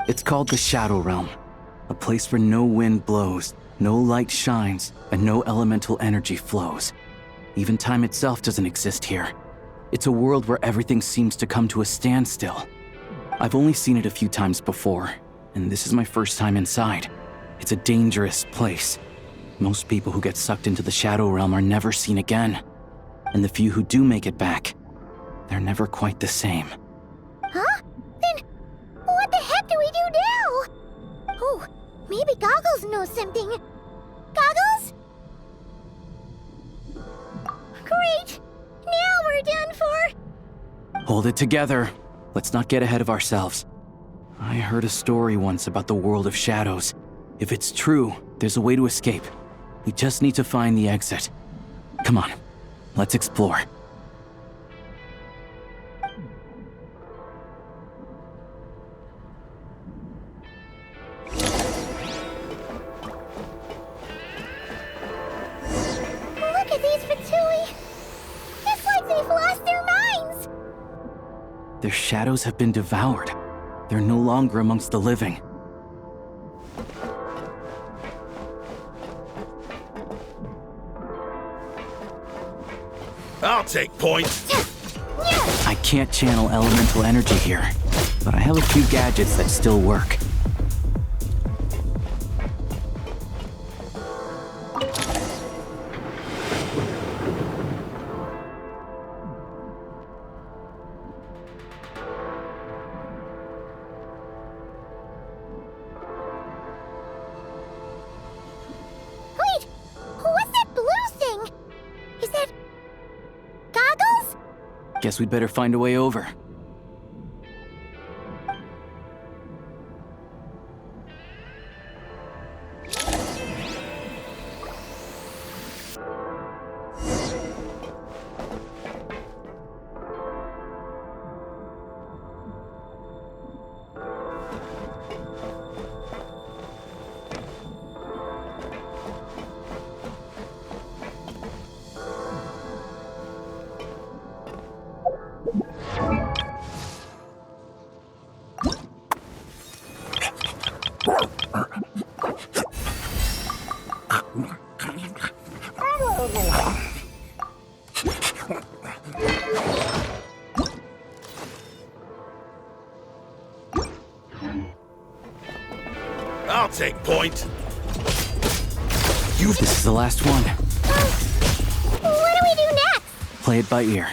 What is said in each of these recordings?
It's called the Shadow Realm, a place where no wind blows, no light shines, and no elemental energy flows. Even time itself doesn't exist here. It's a world where everything seems to come to a standstill. I've only seen it a few times before, and this is my first time inside. It's a dangerous place. Most people who get sucked into the Shadow Realm are never seen again. And the few who do make it back, they're never quite the same. Huh? Then what the heck do we do now? Oh, maybe Goggles knows something. Goggles? Great! Now we're done for! Hold it together. Let's not get ahead of ourselves. I heard a story once about the world of shadows. If it's true, there's a way to escape. We just need to find the exit. Come on, let's explore. Look at these Fatui! It's like they've lost their minds! Their shadows have been devoured. They're no longer amongst the living. I'll take point. I can't channel elemental energy here, but I have a few gadgets that still work. Wait! What's that blue thing? Is that... Goggles? Guess we'd better find a way over. I'll take point. This is the last one. What do we do next? Play it by ear.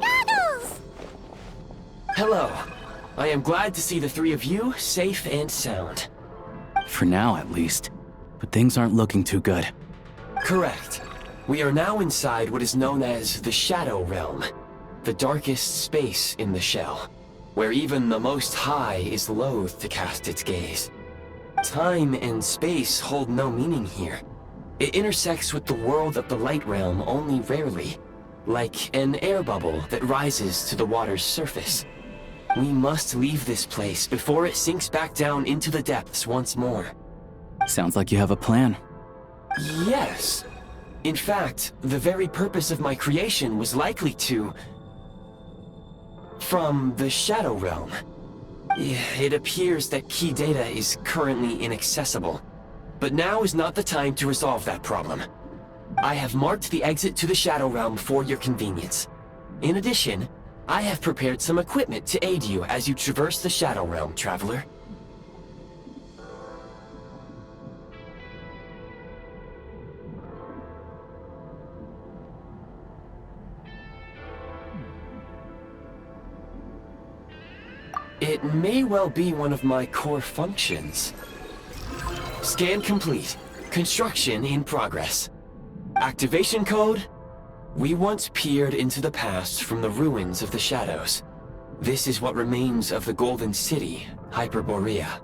Goggles! Hello. I am glad to see the three of you safe and sound. For now, at least. But things aren't looking too good. Correct. We are now inside what is known as the Shadow Realm, the darkest space in the shell, where even the Most High is loath to cast its gaze. Time and space hold no meaning here. It intersects with the world of the Light Realm only rarely, like an air bubble that rises to the water's surface. We must leave this place before it sinks back down into the depths once more. Sounds like you have a plan. Yes. In fact, the very purpose of my creation was likely to... from the Shadow Realm. It appears that key data is currently inaccessible, but now is not the time to resolve that problem. I have marked the exit to the Shadow Realm for your convenience. In addition, I have prepared some equipment to aid you as you traverse the Shadow Realm, traveler. It may well be one of my core functions. Scan complete. Construction in progress. Activation code? We once peered into the past from the ruins of the shadows. This is what remains of the Golden City, Hyperborea.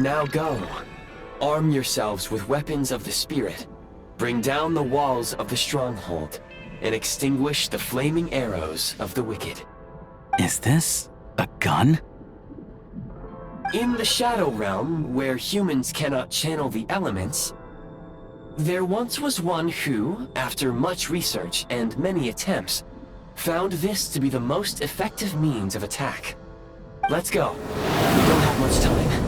Now go. Arm yourselves with weapons of the spirit. Bring down the walls of the stronghold, and extinguish the flaming arrows of the wicked. Is this a gun? In the Shadow Realm, where humans cannot channel the elements, there once was one who, after much research and many attempts, found this to be the most effective means of attack. Let's go. We don't have much time.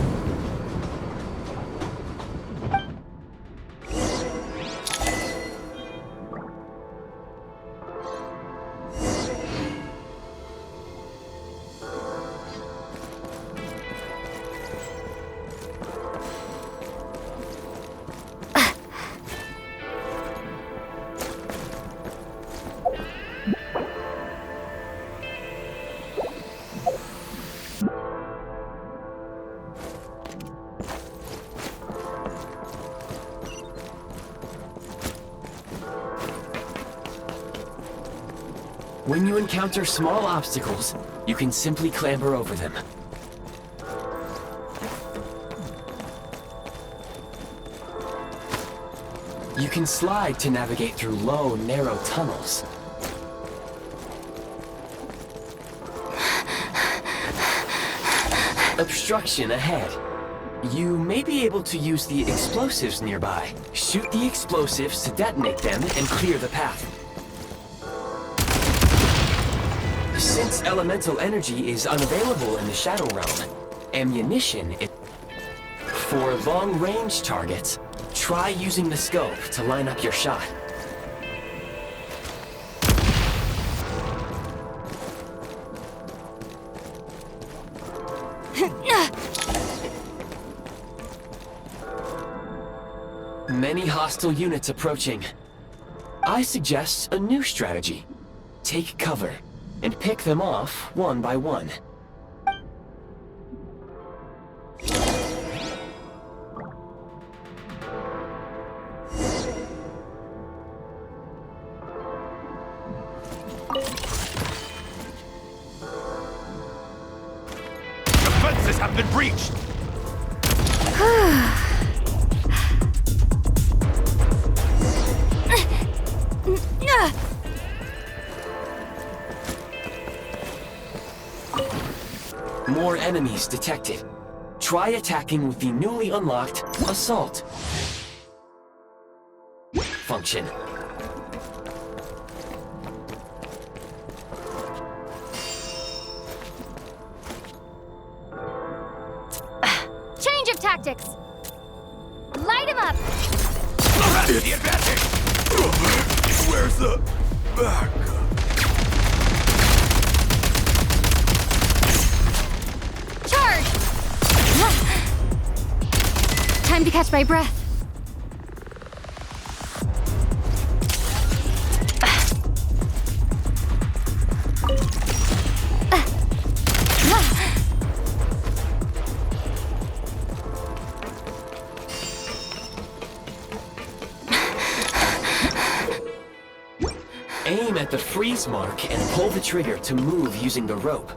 When you encounter small obstacles, you can simply clamber over them. You can slide to navigate through low, narrow tunnels. Obstruction ahead. You may be able to use the explosives nearby. Shoot the explosives to detonate them and clear the path. Since elemental energy is unavailable in the Shadow Realm, ammunition is... For long-range targets, try using the scope to line up your shot. Many hostile units approaching. I suggest a new strategy. Take cover and pick them off one by one. Defenses have been breached! More enemies detected. Try attacking with the newly unlocked Assault function. Change of tactics! Light him up! That's the advantage! Where's the back? Charge! Time to catch my breath. Aim at the freeze mark and pull the trigger to move using the rope.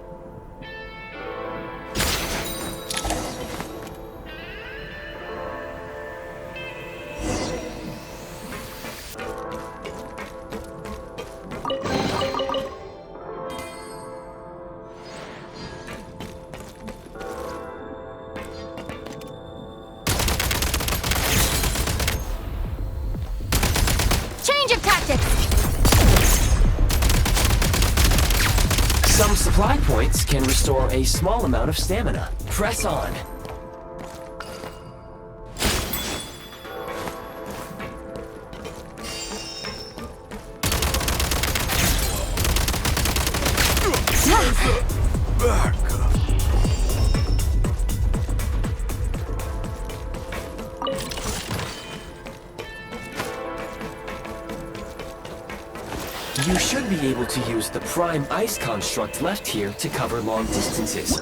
Change of tactics! Some supply points can restore a small amount of stamina. Press on. Back! You should be able to use the prime ice construct left here to cover long distances.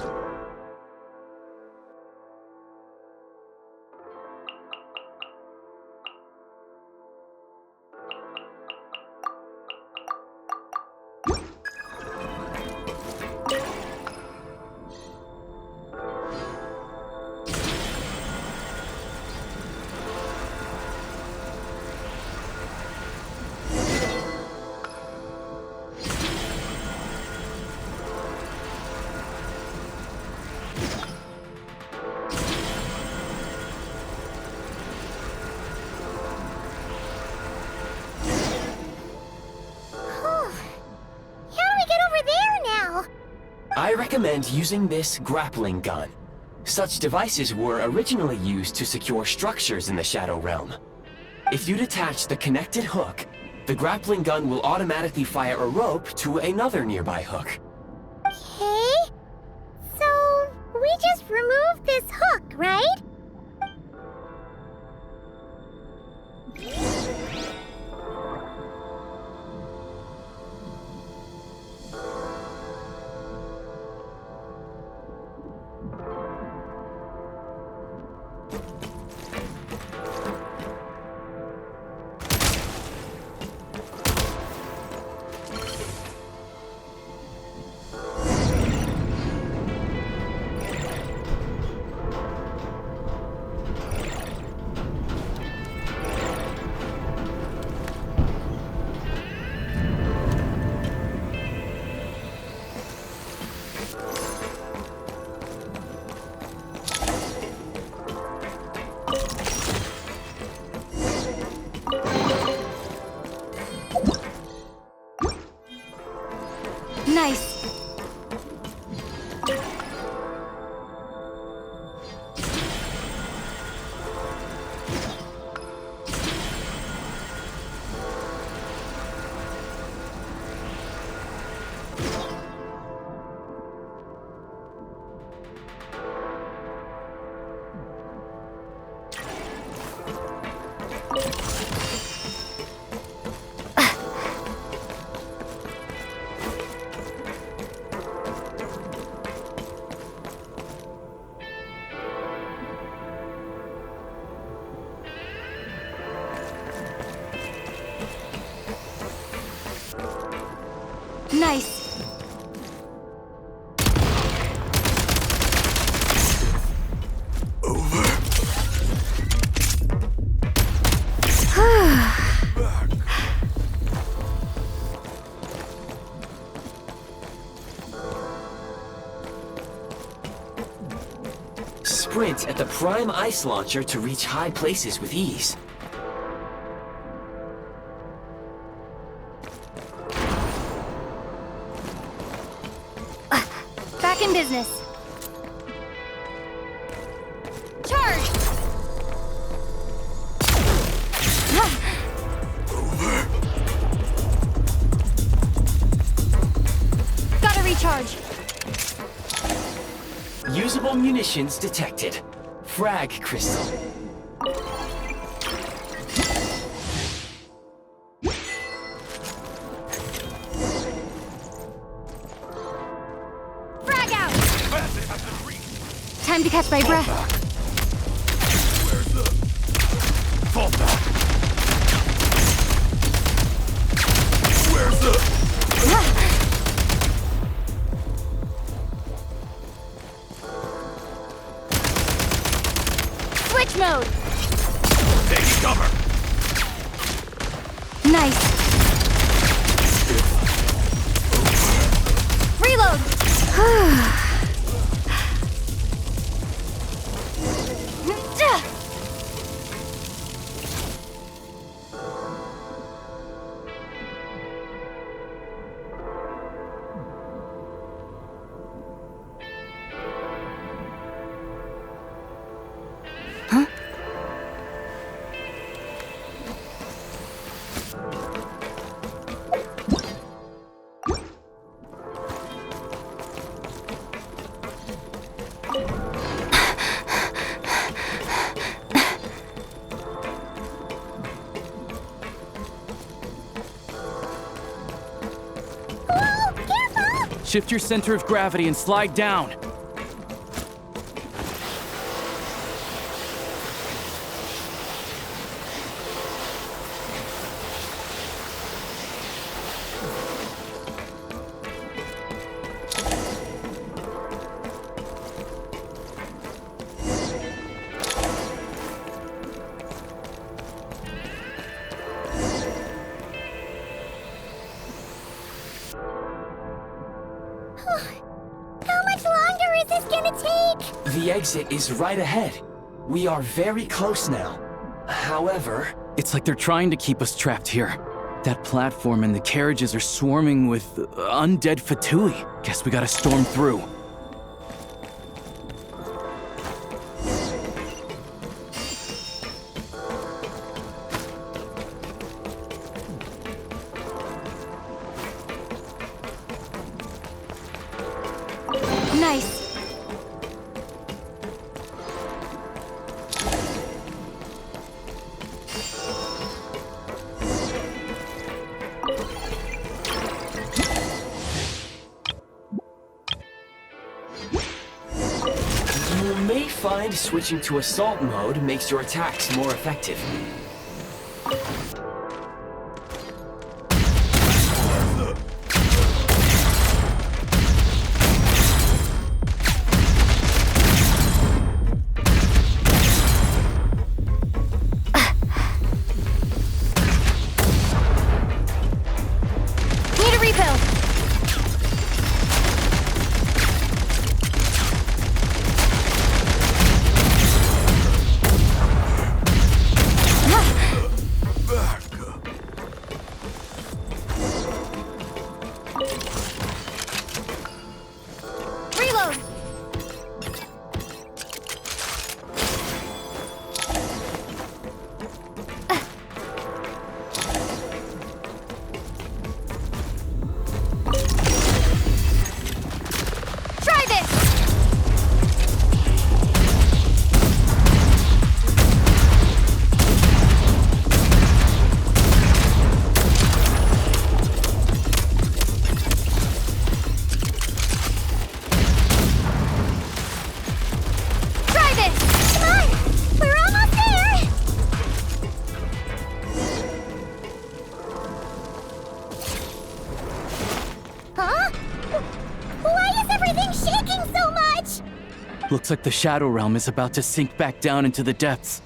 recommend using this grappling gun. Such devices were originally used to secure structures in the Shadow Realm. If you detach the connected hook, the grappling gun will automatically fire a rope to another nearby hook. Okay. So, we just removed this hook, right? Nice. Nice. Sprint at the prime ice launcher to reach high places with ease. Back in business. Charge! Gotta recharge. Usable munitions detected. Frag crystal. Frag out! Advantage has been reached. Time to catch my breath. Where's the... Fall back. Where's the... Switch mode. Taking cover. Nice. Reload. Huh? Whoa, careful! Shift your center of gravity and slide down. How much longer is this gonna take? The exit is right ahead. We are very close now. However, It's like they're trying to keep us trapped here. That platform and the carriages are swarming with undead Fatui. Guess we gotta storm through. find switching to assault mode makes your attacks more effective. Need a refill. Reload. Try this. Try this. Come on. We're almost there. Huh? Why is everything shaking so much? Looks like the Shadow Realm is about to sink back down into the depths.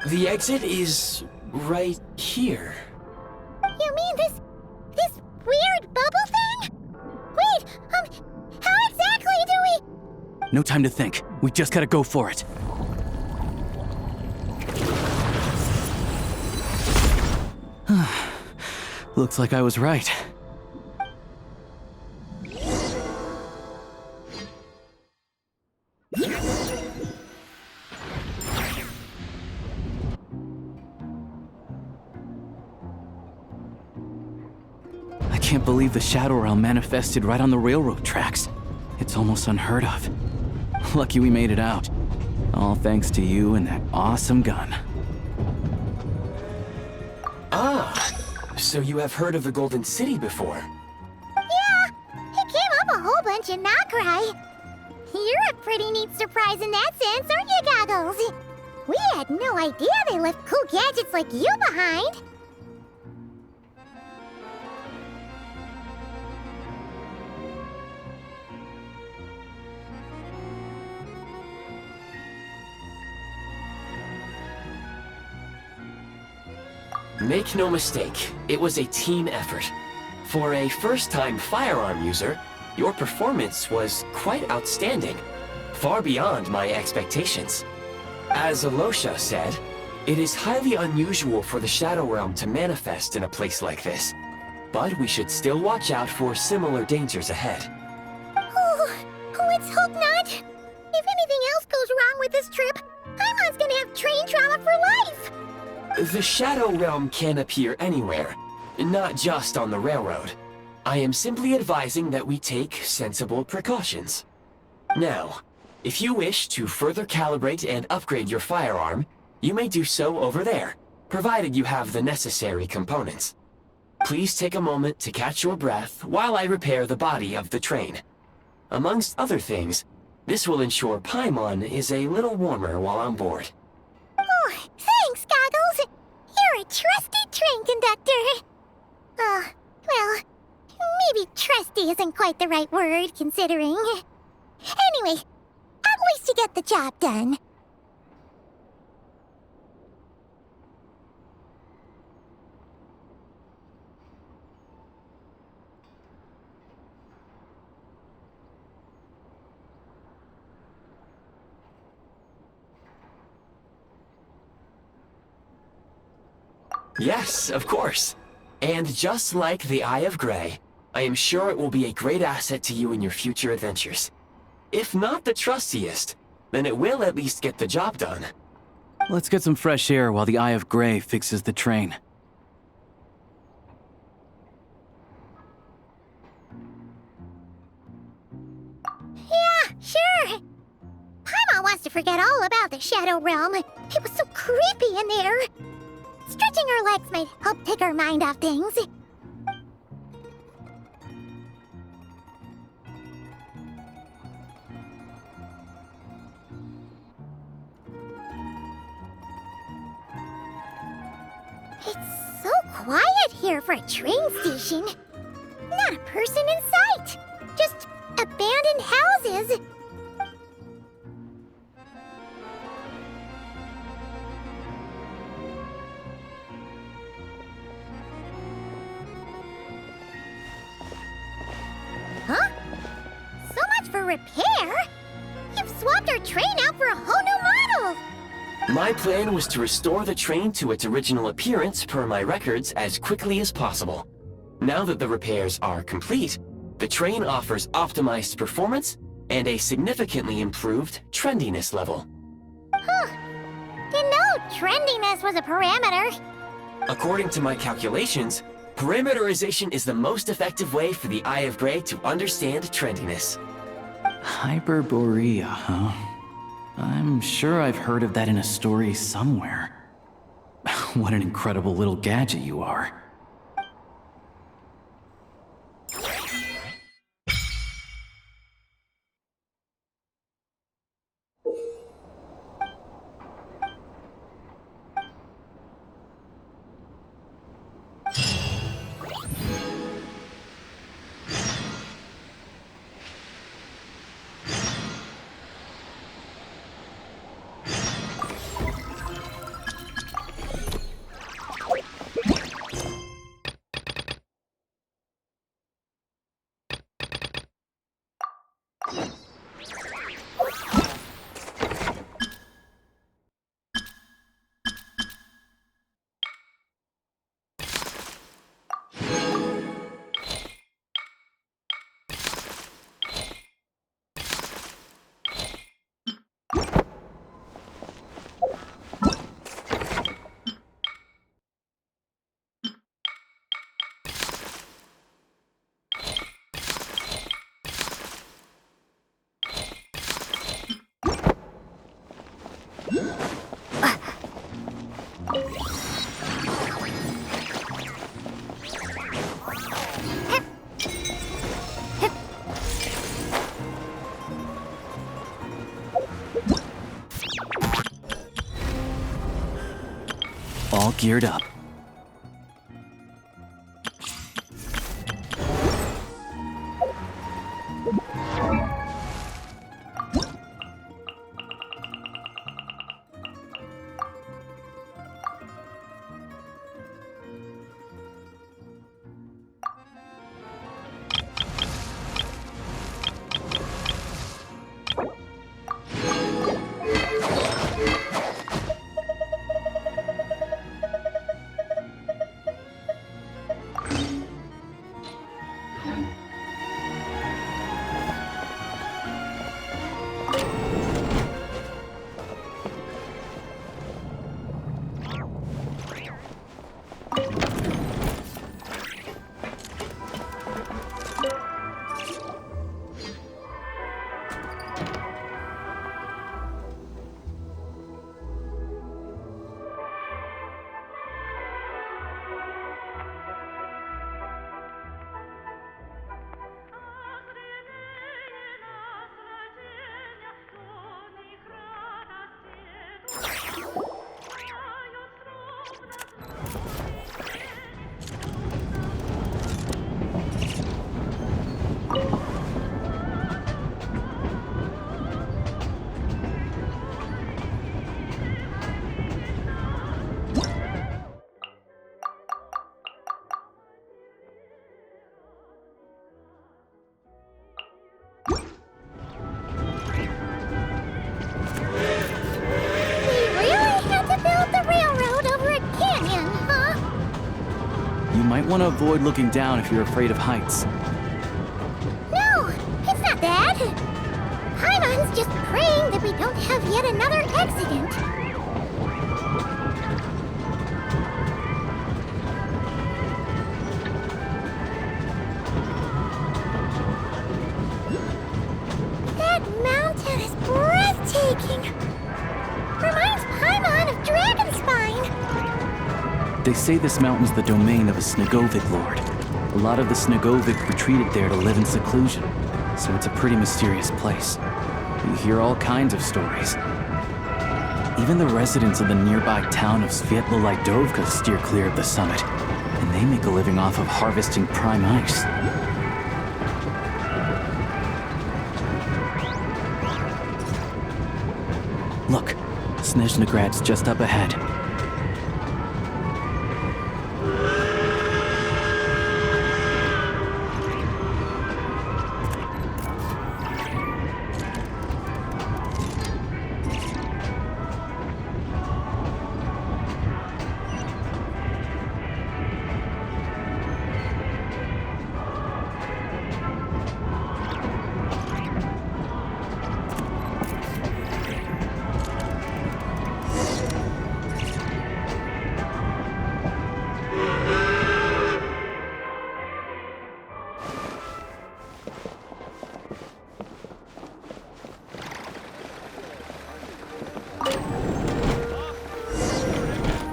The exit is right here. You mean this weird bubble thing? Wait, how exactly do we... No time to think. We just gotta go for it. Looks like I was right. I can't believe the Shadow Realm manifested right on the railroad tracks. It's almost unheard of. Lucky we made it out. All thanks to you and that awesome gun. Ah, so you have heard of the Golden City before? Yeah, it came up a whole bunch in Nokrai. You're a pretty neat surprise in that sense, aren't you, Goggles? We had no idea they left cool gadgets like you behind. Make no mistake, it was a team effort. For a first-time firearm user, your performance was quite outstanding, far beyond my expectations. As Alosha said, it is highly unusual for the Shadow Realm to manifest in a place like this, but we should still watch out for similar dangers ahead. Oh, let's hope not. If anything else goes wrong with this trip, Paimon's gonna have train trauma for life. The Shadow Realm can appear anywhere, not just on the railroad. I am simply advising that we take sensible precautions. Now, if you wish to further calibrate and upgrade your firearm, you may do so over there, provided you have the necessary components. Please take a moment to catch your breath while I repair the body of the train. Amongst other things, this will ensure Paimon is a little warmer while on board. Oh, thanks, Goggles. You're a trusty train conductor. Well, maybe trusty isn't quite the right word, considering. Anyway, at least you get the job done. Yes, of course. And just like the Eye of Grey, I am sure it will be a great asset to you in your future adventures. If not the trustiest, then it will at least get the job done. Let's get some fresh air while the Eye of Grey fixes the train. Yeah, sure. Paimon wants to forget all about the Shadow Realm. It was so creepy in there. Stretching her legs might help take her mind off things. It's so quiet here for a train station. Not a person in sight. Just abandoned houses. Huh? So much for repair? You've swapped our train out for a whole new model! My plan was to restore the train to its original appearance per my records as quickly as possible. Now that the repairs are complete, the train offers optimized performance and a significantly improved trendiness level. Huh. Didn't know trendiness was a parameter. According to my calculations, parameterization is the most effective way for the Eye of Grey to understand trendiness. Hyperborea, huh? I'm sure I've heard of that in a story somewhere. What an incredible little gadget you are. All geared up. Might want to avoid looking down if you're afraid of heights. No, it's not that. Paimon's just praying that we don't have yet another accident. That mountain is breathtaking. Reminds Paimon of Dragonspine. They say this mountain's the domain of a Snegovik lord. A lot of the Snegovik retreated there to live in seclusion, so it's a pretty mysterious place. You hear all kinds of stories. Even the residents of the nearby town of Svietlo-Lidovka steer clear of the summit, and they make a living off of harvesting prime ice. Look, Snezhnograd's just up ahead.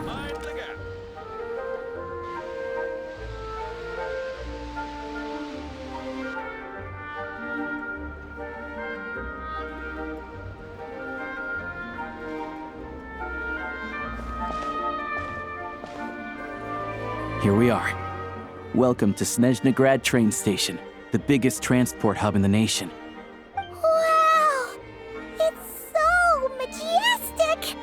Mind the gap. Here we are. Welcome to Snezhnograd train station, the biggest transport hub in the nation. Wow! It's so majestic!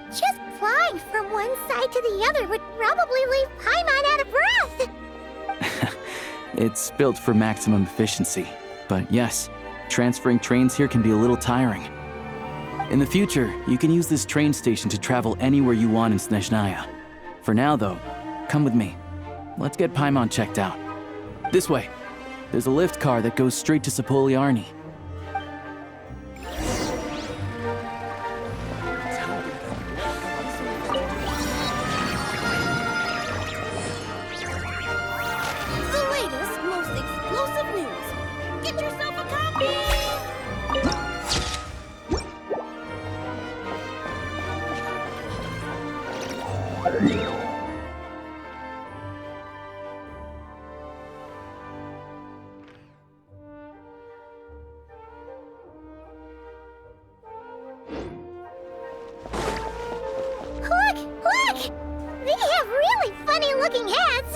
Just flying from one side to the other would probably leave Paimon out of breath! It's built for maximum efficiency, but yes, transferring trains here can be a little tiring. In the future, you can use this train station to travel anywhere you want in Snezhnaya. For now, though, come with me. Let's get Paimon checked out. This way. There's a lift car that goes straight to Sapoliarny. The latest, most explosive news! Get yourself a copy! Look! Look! They have really funny-looking heads!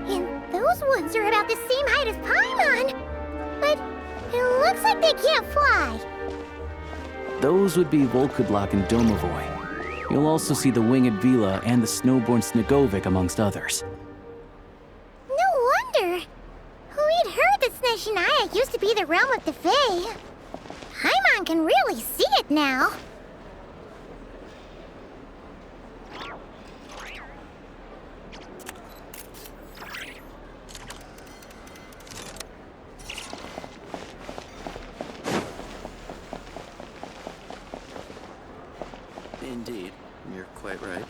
And those ones are about the same height as Paimon! But it looks like they can't fly! Those would be Volkudlak and Domovoy. You'll also see the winged Vila and the snowborn Snegovic amongst others. No wonder! We'd heard that Snezhnaya used to be the realm of the Fae. Paimon can really see it now. Indeed, you're quite right.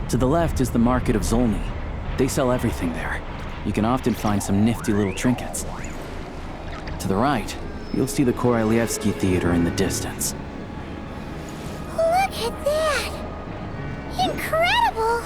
To the left is the Market of Zolny. They sell everything there. You can often find some nifty little trinkets. To the right, you'll see the Korolyevsky Theater in the distance. Look at that! Incredible!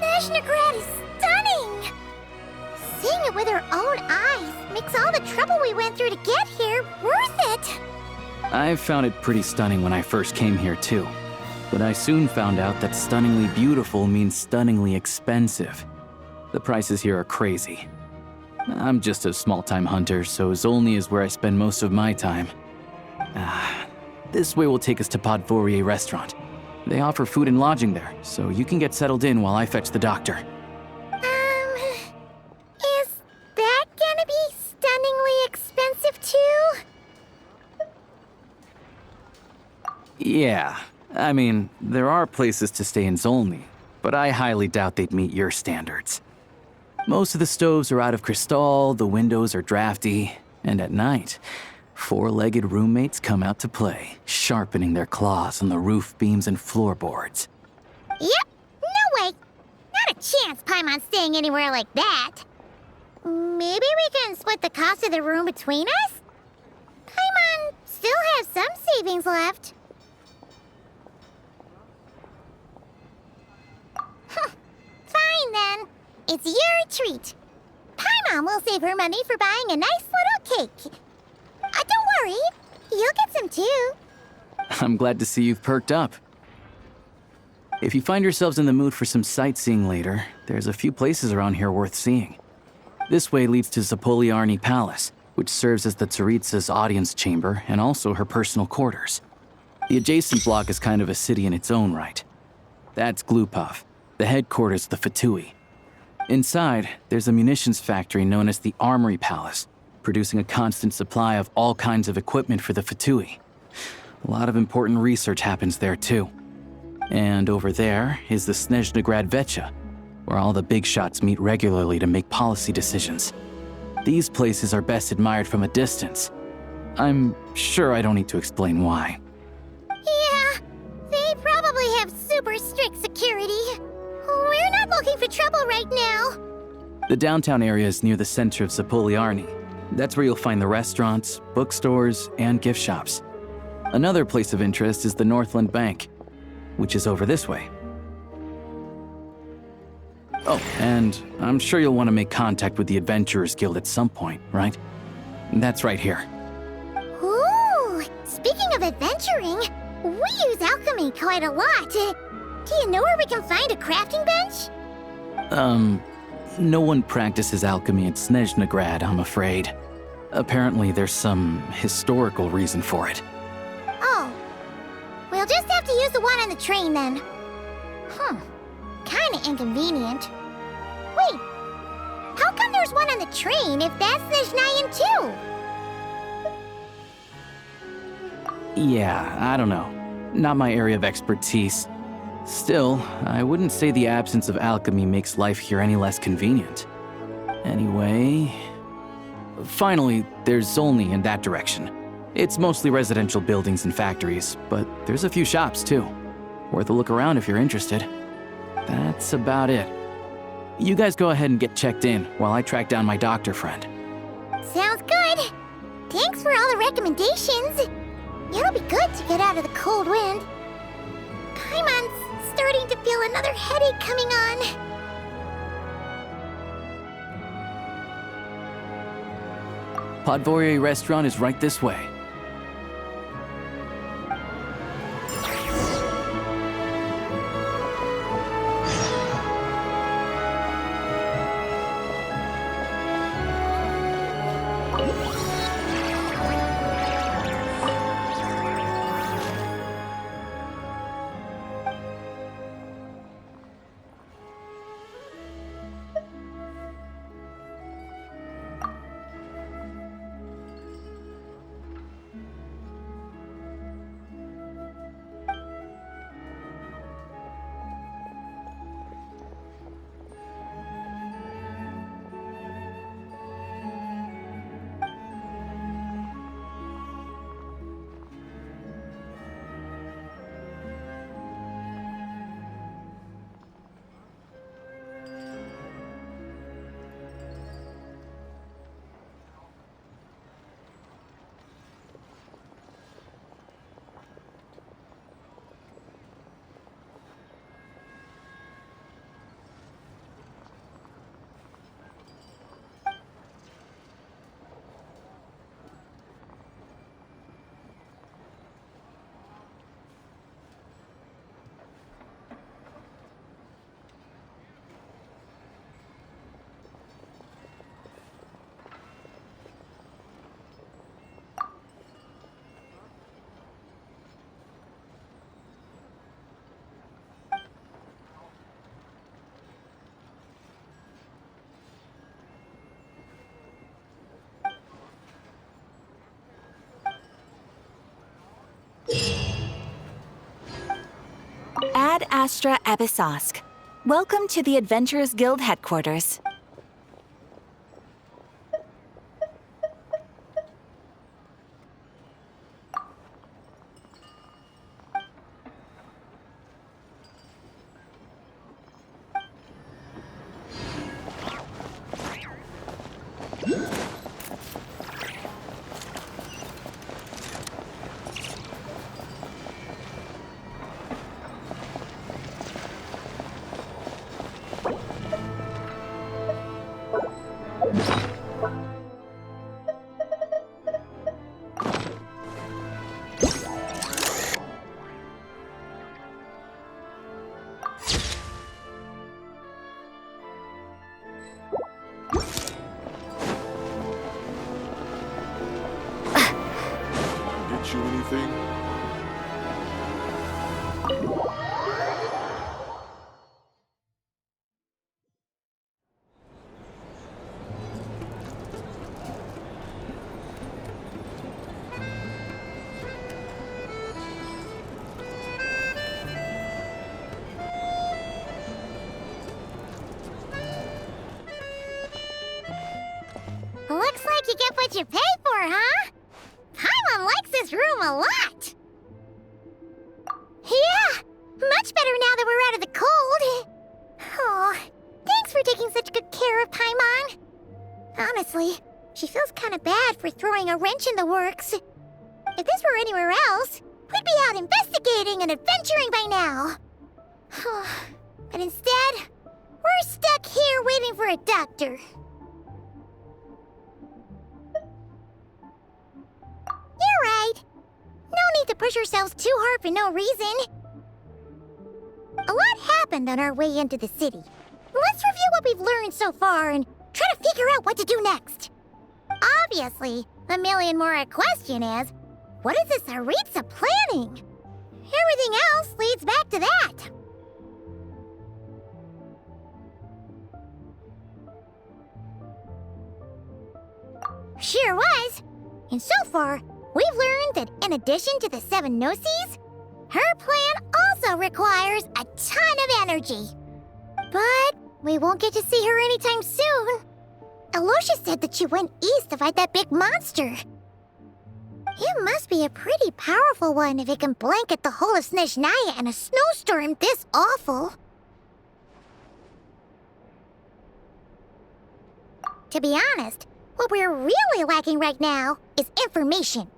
Snezhnegrad is stunning! Seeing it with our own eyes makes all the trouble we went through to get here worth it! I found it pretty stunning when I first came here too. But I soon found out that stunningly beautiful means stunningly expensive. The prices here are crazy. I'm just a small-time hunter, so Zolny is where I spend most of my time. This way will take us to Podvorier Restaurant. They offer food and lodging there, so you can get settled in while I fetch the doctor. Is that gonna be stunningly expensive too? Yeah, I mean, there are places to stay in Zolny, but I highly doubt they'd meet your standards. Most of the stoves are out of crystal, the windows are drafty, and at night, four-legged roommates come out to play, sharpening their claws on the roof beams and floorboards. Yep, no way! Not a chance Paimon's staying anywhere like that. Maybe we can split the cost of the room between us? Paimon still has some savings left. Fine then. It's your treat. Paimon will save her money for buying a nice little cake. Don't worry, you'll get some too. I'm glad to see you've perked up. If you find yourselves in the mood for some sightseeing later, there's a few places around here worth seeing. This way leads to Zapoliarny Palace, which serves as the Tsaritsa's audience chamber and also her personal quarters. The adjacent block is kind of a city in its own right. That's Glupov, the headquarters of the Fatui. Inside, there's a munitions factory known as the Armory Palace, producing a constant supply of all kinds of equipment for the Fatui. A lot of important research happens there too. And over there is the Snezhnegrad Vecha, where all the big shots meet regularly to make policy decisions. These places are best admired from a distance. I'm sure I don't need to explain why. Yeah, they probably have super strict security. We're not looking for trouble right now. The downtown area is near the center of Zapoliarny. That's where you'll find the restaurants, bookstores, and gift shops. Another place of interest is the Northland Bank, which is over this way. Oh, and I'm sure you'll want to make contact with the Adventurers Guild at some point, right? That's right here. Ooh, speaking of adventuring, we use alchemy quite a lot. Do you know where we can find a crafting bench? No one practices alchemy at Snezhnegrad, I'm afraid. Apparently there's some historical reason for it. Oh, we'll just have to use the one on the train then. Kinda inconvenient. Wait, how come there's one on the train if that's Snezhnayan too? Yeah, I don't know. Not my area of expertise. Still, I wouldn't say the absence of alchemy makes life here any less convenient. Anyway... Finally, there's Zolny in that direction. It's mostly residential buildings and factories, but there's a few shops too. Worth a look around if you're interested. That's about it. You guys go ahead and get checked in while I track down my doctor friend. Sounds good. Thanks for all the recommendations. It'll be good to get out of the cold wind. Paimon's starting to feel another headache coming on. Podvorye restaurant is right this way. Ad Astra Abyssosque. Welcome to the Adventurers Guild headquarters. Get you anything? Looks like you get what you pay for, huh? Paimon likes this room a lot. Yeah, much better now that we're out of the cold. Oh, thanks for taking such good care of Paimon. Honestly, she feels kind of bad for throwing a wrench in the works. If this were anywhere else, we'd be out investigating and adventuring by now. But instead, we're stuck here waiting for a doctor. You're right. No need to push ourselves too hard for no reason. A lot happened on our way into the city. Let's review what we've learned so far and try to figure out what to do next. Obviously, the million more question is, what is this Aritza planning? Everything else leads back to that. Sure was. And so far, we've learned that in addition to the 7 Gnosis, her plan also requires a ton of energy. But we won't get to see her anytime soon. Alosha said that she went east to fight that big monster. It must be a pretty powerful one if it can blanket the whole of Snezhnaya in a snowstorm this awful. To be honest, what we're really lacking right now is information.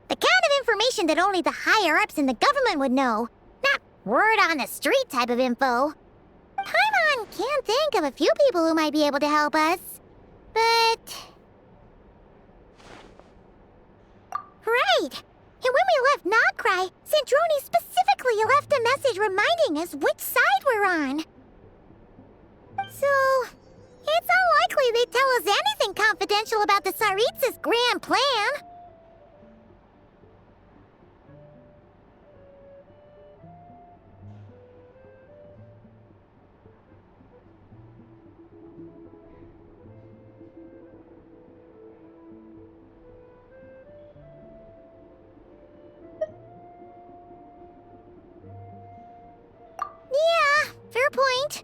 The kind of information that only the higher-ups in the government would know. Not word-on-the-street type of info. Paimon can think of a few people who might be able to help us. But... Right! And when we left Nocrai, Sandrone specifically left a message reminding us which side we're on. So... it's unlikely they'd tell us anything confidential about the Tsaritsa's grand plan. Yeah, fair point.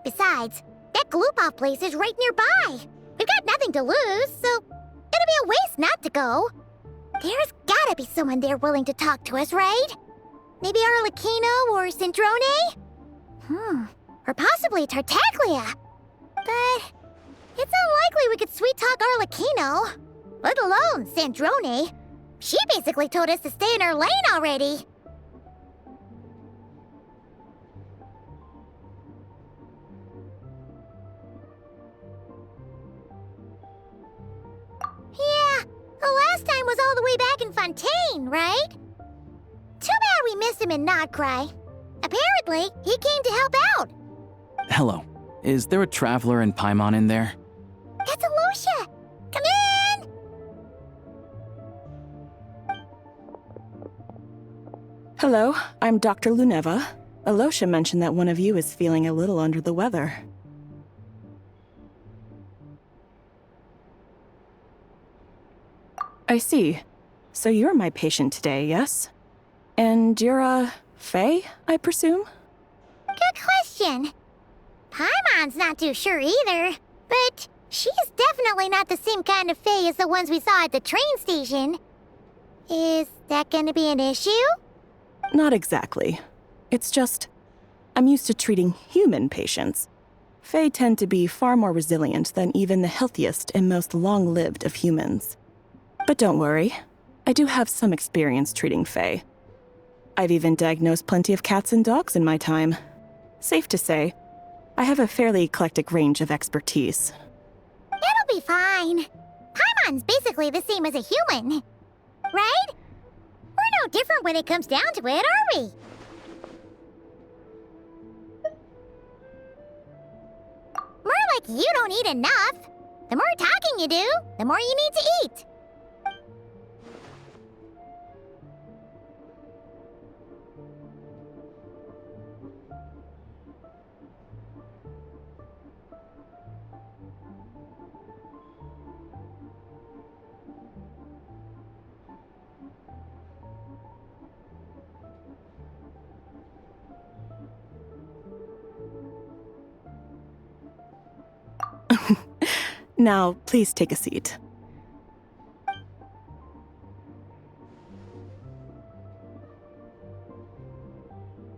Besides, that Gloop-Off place is right nearby. We've got nothing to lose, so it'd be a waste not to go. There's gotta be someone there willing to talk to us, right? Maybe Arlecchino or Sandrone? Or possibly Tartaglia. But it's unlikely we could sweet-talk Arlecchino. Let alone Sandrone. She basically told us to stay in her lane already. Yeah, the last time was all the way back in Fontaine, right? Too bad we missed him in Nocrai. Apparently, he came to help out. Hello. Is there a traveler in Paimon in there? That's Alosha! Come in! Hello, I'm Dr. Luneva. Alosha mentioned that one of you is feeling a little under the weather. I see. So you're my patient today, yes? And you're, Faye, I presume? Good question. Paimon's not too sure either, but she's definitely not the same kind of Fae as the ones we saw at the train station. Is that gonna be an issue? Not exactly. It's just, I'm used to treating human patients. Fae tend to be far more resilient than even the healthiest and most long-lived of humans. But don't worry, I do have some experience treating Fae. I've even diagnosed plenty of cats and dogs in my time. Safe to say, I have a fairly eclectic range of expertise. It'll be fine. Paimon's basically the same as a human. Right? We're no different when it comes down to it, are we? More like you don't eat enough. The more talking you do, the more you need to eat. Now, please take a seat.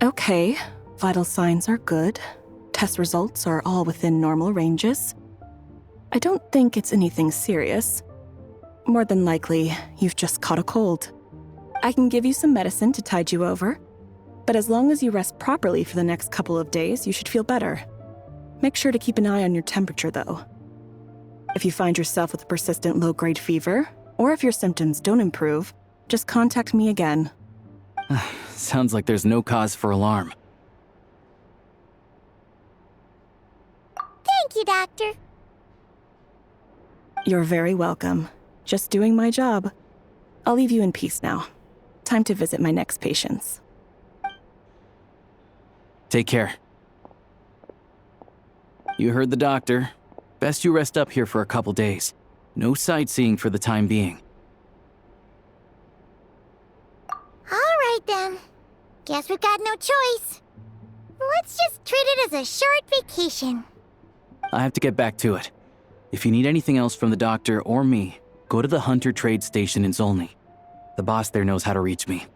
Okay, vital signs are good. Test results are all within normal ranges. I don't think it's anything serious. More than likely, you've just caught a cold. I can give you some medicine to tide you over, but as long as you rest properly for the next couple of days, you should feel better. Make sure to keep an eye on your temperature, though. If you find yourself with a persistent low-grade fever, or if your symptoms don't improve, just contact me again. Sounds like there's no cause for alarm. Thank you, Doctor. You're very welcome. Just doing my job. I'll leave you in peace now. Time to visit my next patients. Take care. You heard the doctor. Best you rest up here for a couple days. No sightseeing for the time being. All right, then. Guess we've got no choice. Let's just treat it as a short vacation. I have to get back to it. If you need anything else from the doctor or me, go to the Hunter Trade Station in Zolny. The boss there knows how to reach me.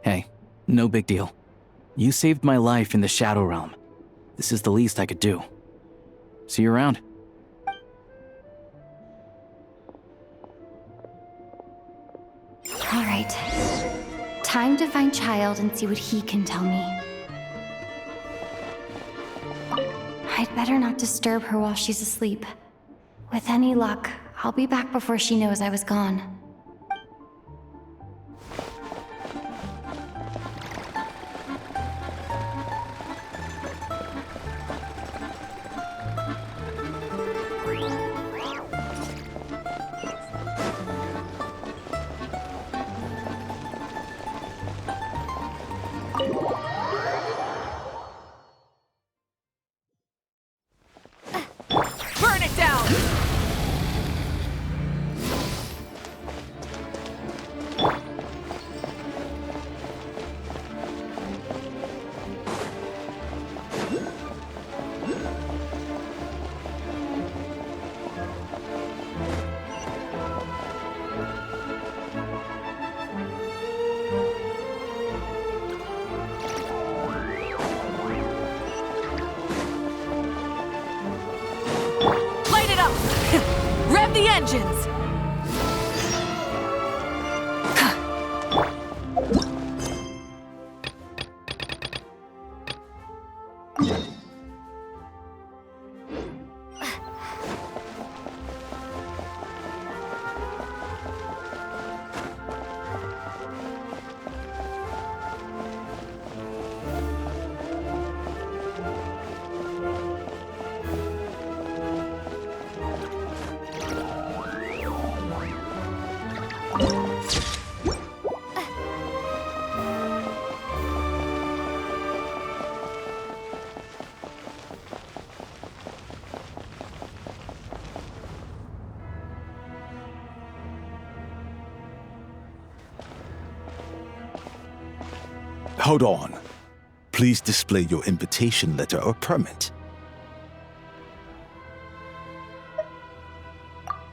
Hey, no big deal. You saved my life in the Shadow Realm. This is the least I could do. See you around. All right. Time to find Child and see what he can tell me. I'd better not disturb her while she's asleep. With any luck, I'll be back before she knows I was gone. Burn it down! Light it up! Rev the engines! Hold on. Please display your invitation letter or permit.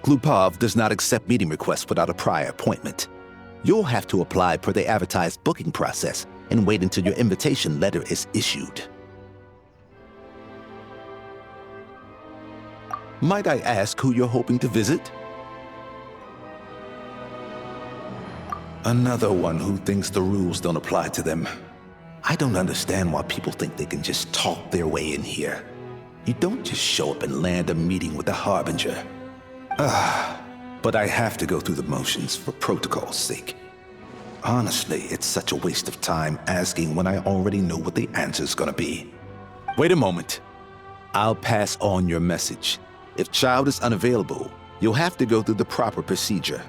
Glupov does not accept meeting requests without a prior appointment. You'll have to apply per the advertised booking process and wait until your invitation letter is issued. Might I ask who you're hoping to visit? Another one who thinks the rules don't apply to them. I don't understand why people think they can just talk their way in here. You don't just show up and land a meeting with the Harbinger. But I have to go through the motions for protocol's sake. Honestly, it's such a waste of time asking when I already know what the answer's gonna be. Wait a moment. I'll pass on your message. If Child is unavailable, you'll have to go through the proper procedure.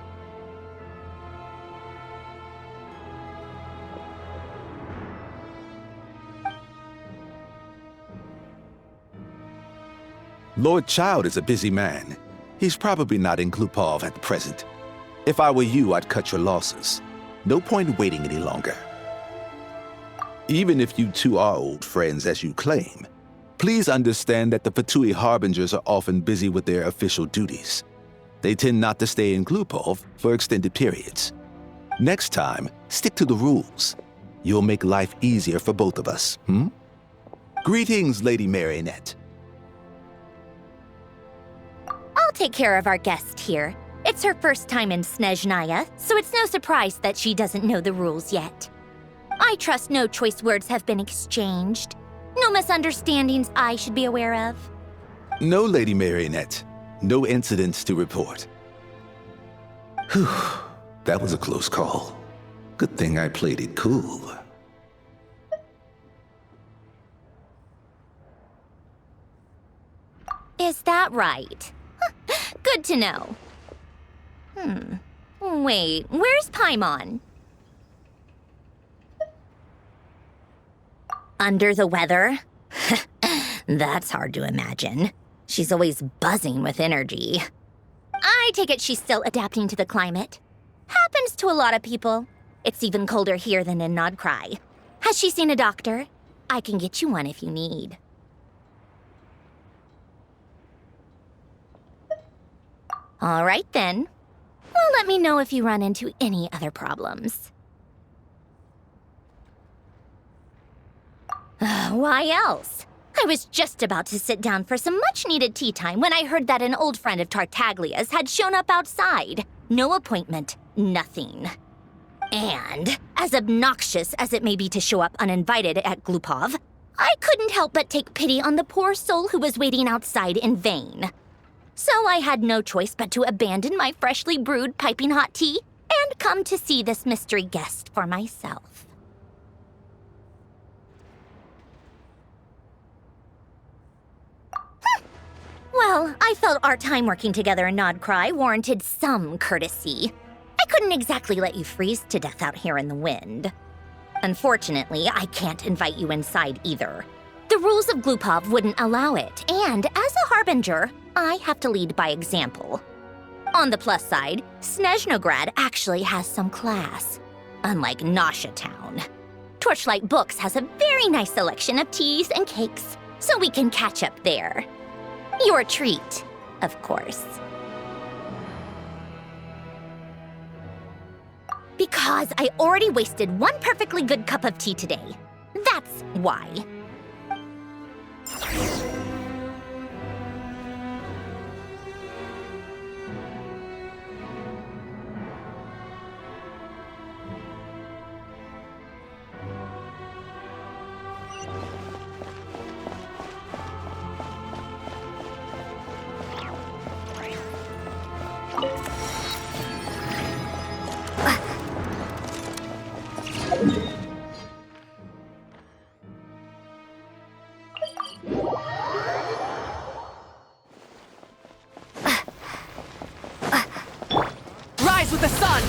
Lord Child is a busy man. He's probably not in Glupov at the present. If I were you, I'd cut your losses. No point waiting any longer. Even if you two are old friends as you claim, please understand that the Fatui Harbingers are often busy with their official duties. They tend not to stay in Glupov for extended periods. Next time, stick to the rules. You'll make life easier for both of us, Greetings, Lady Marionette. I'll take care of our guest here. It's her first time in Snezhnaya, so it's no surprise that she doesn't know the rules yet. I trust no choice words have been exchanged. No misunderstandings I should be aware of. No, Lady Marionette. No incidents to report. Whew, that was a close call. Good thing I played it cool. Is that right? Good to know. Wait, where's Paimon? Under the weather? That's hard to imagine. She's always buzzing with energy. I take it she's still adapting to the climate. Happens to a lot of people. It's even colder here than in Nodcry. Has she seen a doctor? I can get you one if you need. All right, then. Well, let me know if you run into any other problems. Why else? I was just about to sit down for some much-needed tea time when I heard that an old friend of Tartaglia's had shown up outside. No appointment, nothing. And, as obnoxious as it may be to show up uninvited at Glupov, I couldn't help but take pity on the poor soul who was waiting outside in vain. So I had no choice but to abandon my freshly brewed piping hot tea and come to see this mystery guest for myself. Well, I felt our time working together in Nodcry warranted some courtesy. I couldn't exactly let you freeze to death out here in the wind. Unfortunately, I can't invite you inside either. The rules of Glupov wouldn't allow it, and as a harbinger, I have to lead by example. On the plus side, Snezhnograd actually has some class, unlike Nasha Town. Torchlight Books has a very nice selection of teas and cakes, so we can catch up there. Your treat, of course. Because I already wasted one perfectly good cup of tea today. That's why. Rise with the sun!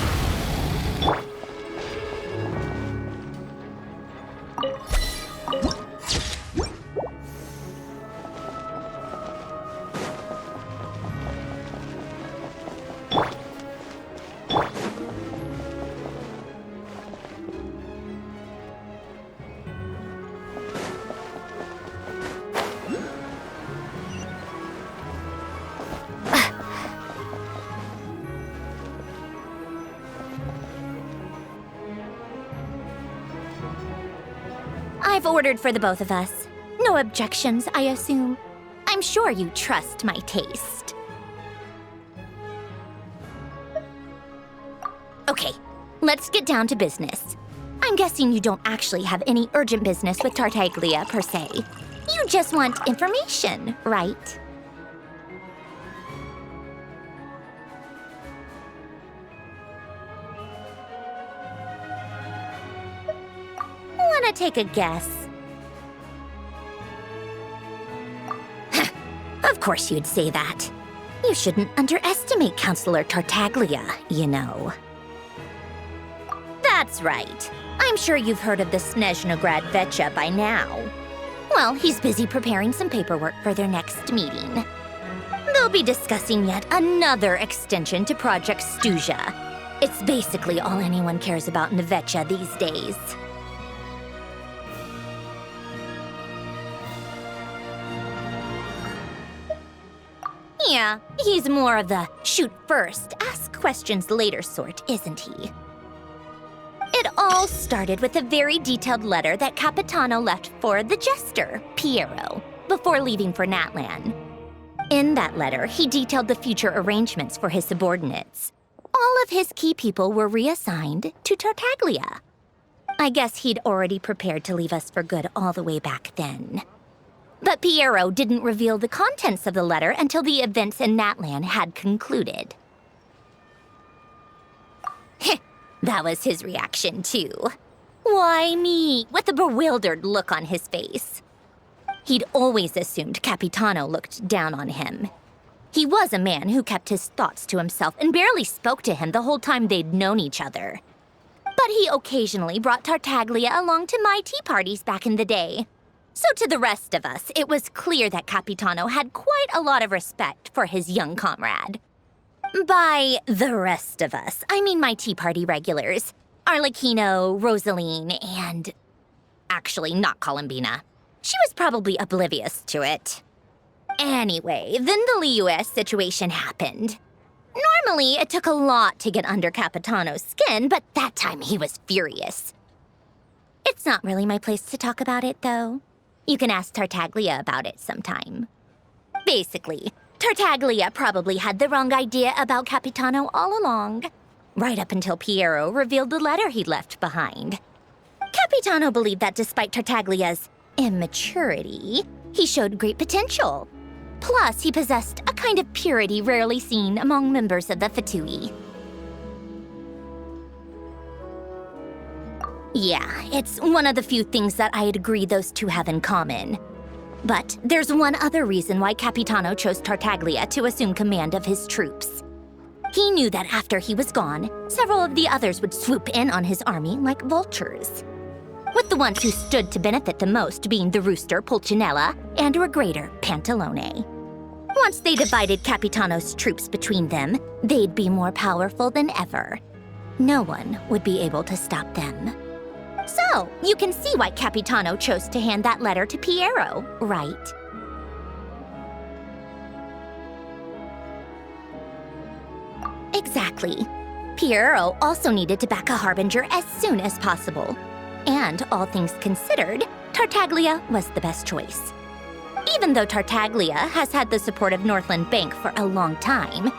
I've ordered for the both of us. No objections, I assume. I'm sure you trust my taste. Okay, let's get down to business. I'm guessing you don't actually have any urgent business with Tartaglia, per se. You just want information, right? Wanna take a guess? Of course you'd say that. You shouldn't underestimate Counselor Tartaglia, you know. That's right. I'm sure you've heard of the Snezhnograd Vecha by now. Well, he's busy preparing some paperwork for their next meeting. They'll be discussing yet another extension to Project Stuja. It's basically all anyone cares about in the Vecha these days. Yeah, he's more of the shoot first, ask questions later sort, isn't he? It all started with a very detailed letter that Capitano left for the jester, Piero, before leaving for Natlan. In that letter, he detailed the future arrangements for his subordinates. All of his key people were reassigned to Tartaglia. I guess he'd already prepared to leave us for good all the way back then. But Piero didn't reveal the contents of the letter until the events in Natlan had concluded. That was his reaction, too. Why me? With a bewildered look on his face. He'd always assumed Capitano looked down on him. He was a man who kept his thoughts to himself and barely spoke to him the whole time they'd known each other. But he occasionally brought Tartaglia along to my tea parties back in the day. So to the rest of us, it was clear that Capitano had quite a lot of respect for his young comrade. By the rest of us, I mean my tea party regulars. Arlecchino, Rosaline, and... actually, not Columbina. She was probably oblivious to it. Anyway, then the Liu situation happened. Normally, it took a lot to get under Capitano's skin, but that time he was furious. It's not really my place to talk about it, though. You can ask Tartaglia about it sometime. Basically, Tartaglia probably had the wrong idea about Capitano all along, right up until Piero revealed the letter he'd left behind. Capitano believed that despite Tartaglia's immaturity, he showed great potential. Plus, he possessed a kind of purity rarely seen among members of the Fatui. Yeah, it's one of the few things that I'd agree those two have in common. But there's one other reason why Capitano chose Tartaglia to assume command of his troops. He knew that after he was gone, several of the others would swoop in on his army like vultures, with the ones who stood to benefit the most being the rooster Pulcinella and Regrator Pantalone. Once they divided Capitano's troops between them, they'd be more powerful than ever. No one would be able to stop them. So, you can see why Capitano chose to hand that letter to Piero, right? Exactly. Piero also needed to back a Harbinger as soon as possible. And all things considered, Tartaglia was the best choice. Even though Tartaglia has had the support of Northland Bank for a long time,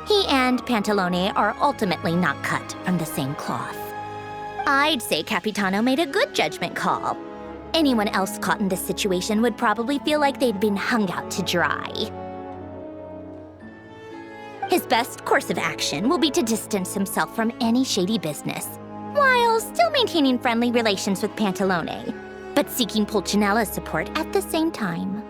he and Pantalone are ultimately not cut from the same cloth. I'd say Capitano made a good judgment call. Anyone else caught in this situation would probably feel like they'd been hung out to dry. His best course of action will be to distance himself from any shady business, while still maintaining friendly relations with Pantalone, but seeking Pulcinella's support at the same time.